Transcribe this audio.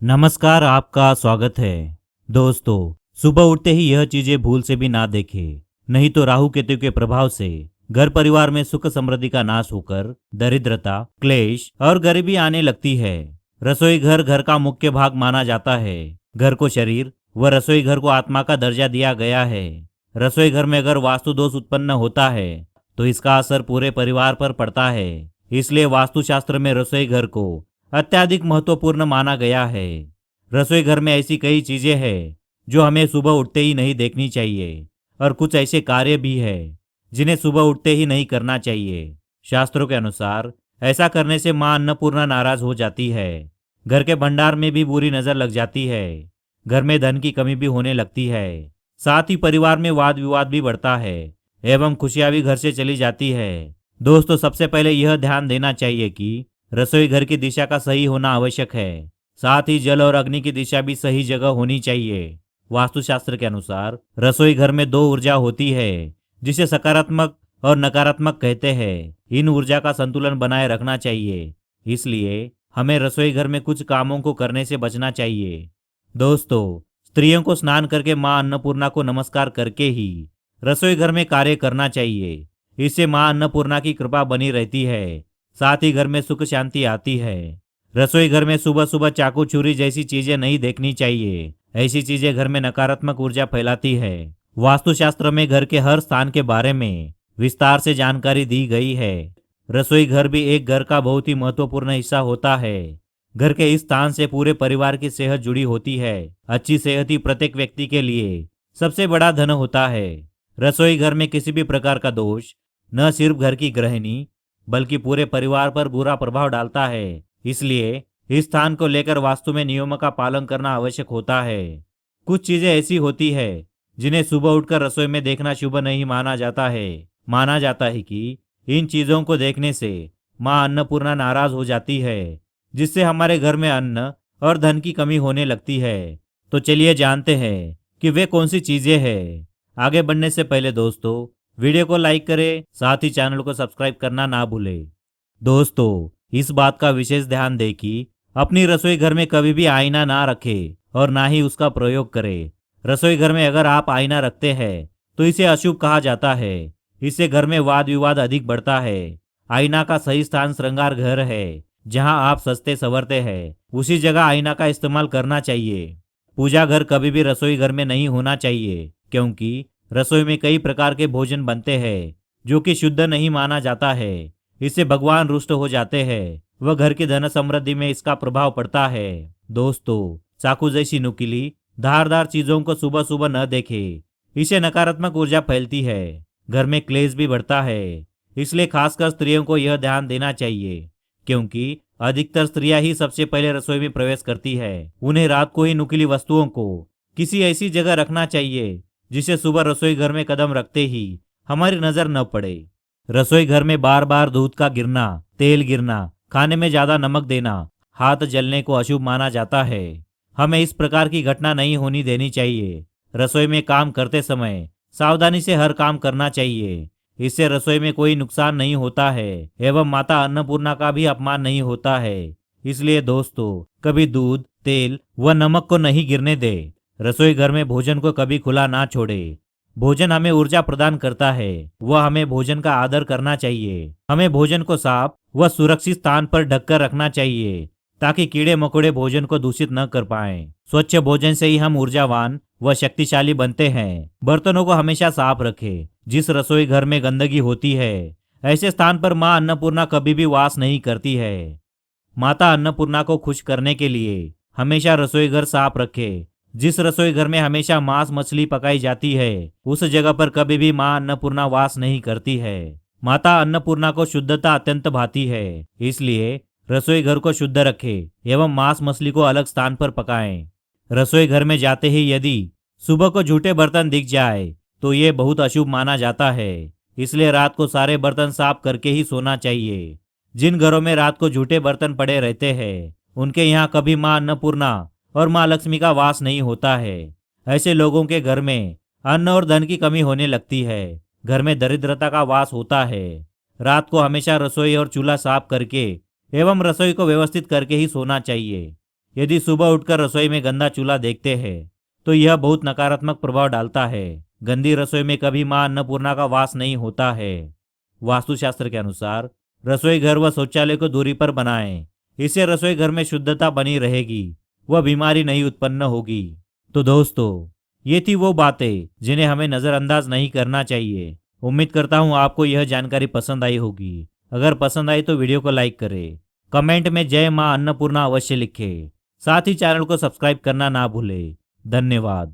नमस्कार, आपका स्वागत है। दोस्तों, सुबह उठते ही यह चीजें भूल से भी ना देखें, नहीं तो राहु केतु के प्रभाव से घर परिवार में सुख समृद्धि का नाश होकर दरिद्रता, क्लेश और गरीबी आने लगती है। रसोई घर घर का मुख्य भाग माना जाता है। घर को शरीर व रसोई घर को आत्मा का दर्जा दिया गया है। रसोई घर में अगर वास्तु दोष उत्पन्न होता है तो इसका असर पूरे परिवार पर पड़ता है। इसलिए वास्तुशास्त्र में रसोई घर को अत्यधिक महत्वपूर्ण माना गया है। रसोई घर में ऐसी कई चीजें हैं जो हमें सुबह उठते ही नहीं देखनी चाहिए, और कुछ ऐसे कार्य भी हैं जिन्हें सुबह उठते ही नहीं करना चाहिए। शास्त्रों के अनुसार ऐसा करने से मां अन्नपूर्णा नाराज हो जाती है, घर के भंडार में भी बुरी नजर लग जाती है, घर में धन की कमी भी होने लगती है, साथ ही परिवार में वाद विवाद भी बढ़ता है एवं खुशियां भी घर से चली जाती है। दोस्तों, सबसे पहले यह ध्यान देना चाहिए कि रसोई घर की दिशा का सही होना आवश्यक है। साथ ही जल और अग्नि की दिशा भी सही जगह होनी चाहिए। वास्तुशास्त्र के अनुसार रसोई घर में दो ऊर्जा होती है, जिसे सकारात्मक और नकारात्मक कहते हैं। इन ऊर्जा का संतुलन बनाए रखना चाहिए, इसलिए हमें रसोई घर में कुछ कामों को करने से बचना चाहिए। दोस्तों, स्त्रियों को स्नान करके मां अन्नपूर्णा को नमस्कार करके ही रसोई घर में कार्य करना चाहिए। इससे मां अन्नपूर्णा की कृपा बनी रहती है, साथ ही घर में सुख शांति आती है। रसोई घर में सुबह सुबह चाकू छुरी जैसी चीजें नहीं देखनी चाहिए। ऐसी चीजें घर में नकारात्मक ऊर्जा फैलाती है। वास्तुशास्त्र में घर के हर स्थान के बारे में विस्तार से जानकारी दी गई है। रसोई घर भी एक घर का बहुत ही महत्वपूर्ण हिस्सा होता है। घर के इस स्थान से पूरे परिवार की सेहत जुड़ी होती है। अच्छी सेहत ही प्रत्येक व्यक्ति के लिए सबसे बड़ा धन होता है। रसोई घर में किसी भी प्रकार का दोष न सिर्फ घर की गृहिणी बल्कि पूरे परिवार पर बुरा प्रभाव डालता है। इसलिए इस स्थान को लेकर वास्तु में नियमों का पालन करना आवश्यक होता है। कुछ चीजें ऐसी होती है जिन्हें सुबह उठकर रसोई में देखना शुभ नहीं माना जाता है। माना जाता है कि इन चीजों को देखने से मां अन्नपूर्णा नाराज हो जाती है, जिससे हमारे घर में अन्न और धन की कमी होने लगती है। तो चलिए जानते हैं कि वे कौन सी चीजें हैं। आगे बढ़ने से पहले दोस्तों, वीडियो को लाइक करें, साथ ही चैनल को सब्सक्राइब करना ना भूलें। दोस्तों, इस बात का विशेष ध्यान दें कि अपनी रसोई घर में कभी भी आईना ना रखें और ना ही उसका प्रयोग करें। रसोई घर में अगर आप आईना रखते हैं तो इसे अशुभ कहा जाता है। इससे घर में वाद विवाद अधिक बढ़ता है। आईना का सही स्थान श्रृंगार घर है, जहां आप सजते संवरते हैं, उसी जगह आईना का इस्तेमाल करना चाहिए। पूजा घर कभी भी रसोई घर में नहीं होना चाहिए, क्योंकि रसोई में कई प्रकार के भोजन बनते हैं जो कि शुद्ध नहीं माना जाता है। इससे भगवान रुष्ट हो जाते हैं व घर की धन समृद्धि में इसका प्रभाव पड़ता है। दोस्तों, चाकू जैसी नुकीली धारदार चीजों को सुबह सुबह न देखें, इससे नकारात्मक ऊर्जा फैलती है, घर में क्लेश भी बढ़ता है। इसलिए खासकर स्त्रियों को यह ध्यान देना चाहिए, क्योंकि अधिकतर स्त्रियां ही सबसे पहले रसोई में प्रवेश करती है। उन्हें रात को ही नुकीली वस्तुओं को किसी ऐसी जगह रखना चाहिए जिसे सुबह रसोई घर में कदम रखते ही हमारी नजर न पड़े। रसोई घर में बार बार दूध का गिरना, तेल गिरना, खाने में ज्यादा नमक देना, हाथ जलने को अशुभ माना जाता है। हमें इस प्रकार की घटना नहीं होनी देनी चाहिए। रसोई में काम करते समय सावधानी से हर काम करना चाहिए। इससे रसोई में कोई नुकसान नहीं होता है एवं माता अन्नपूर्णा का भी अपमान नहीं होता है। इसलिए दोस्तों, कभी दूध, तेल व नमक को नहीं गिरने दे। रसोई घर में भोजन को कभी खुला ना छोड़े। भोजन हमें ऊर्जा प्रदान करता है, वह हमें भोजन का आदर करना चाहिए। हमें भोजन को साफ व सुरक्षित स्थान पर ढककर रखना चाहिए, ताकि कीड़े मकोड़े भोजन को दूषित न कर पाएं। स्वच्छ भोजन से ही हम ऊर्जावान व शक्तिशाली बनते हैं। बर्तनों को हमेशा साफ रखें। जिस रसोई घर में गंदगी होती है, ऐसे स्थान पर मां अन्नपूर्णा कभी भी वास नहीं करती है। माता अन्नपूर्णा को खुश करने के लिए हमेशा रसोई घर साफ रखें। जिस रसोई घर में हमेशा मांस मछली पकाई जाती है, उस जगह पर कभी भी मां अन्नपूर्णा वास नहीं करती है। माता अन्नपूर्णा को शुद्धता अत्यंत भाती है, इसलिए रसोई घर को शुद्ध रखें एवं मांस मछली को अलग स्थान पर पकाएं। रसोई घर में जाते ही यदि सुबह को झूठे बर्तन दिख जाए तो ये बहुत अशुभ माना जाता है। इसलिए रात को सारे बर्तन साफ करके ही सोना चाहिए। जिन घरों में रात को झूठे बर्तन पड़े रहते हैं, उनके यहाँ कभी मां अन्नपूर्णा और मां लक्ष्मी का वास नहीं होता है। ऐसे लोगों के घर में अन्न और धन की कमी होने लगती है। घर में दरिद्रता का वास होता है। रात को हमेशा रसोई और चूल्हा साफ करके एवं रसोई को व्यवस्थित करके ही सोना चाहिए। यदि सुबह उठकर रसोई में गंदा चूल्हा देखते हैं तो यह बहुत नकारात्मक प्रभाव डालता है। गंदी रसोई में कभी मां अन्नपूर्णा का वास नहीं होता है। वास्तुशास्त्र के अनुसार रसोई घर व शौचालय को दूरी पर बनाएं। इससे रसोई घर में शुद्धता बनी रहेगी, वह बीमारी नहीं उत्पन्न होगी। तो दोस्तों, ये थी वो बातें जिन्हें हमें नजरअंदाज नहीं करना चाहिए। उम्मीद करता हूँ आपको यह जानकारी पसंद आई होगी। अगर पसंद आई तो वीडियो को लाइक करें, कमेंट में जय मां अन्नपूर्णा अवश्य लिखें। साथ ही चैनल को सब्सक्राइब करना ना भूलें। धन्यवाद।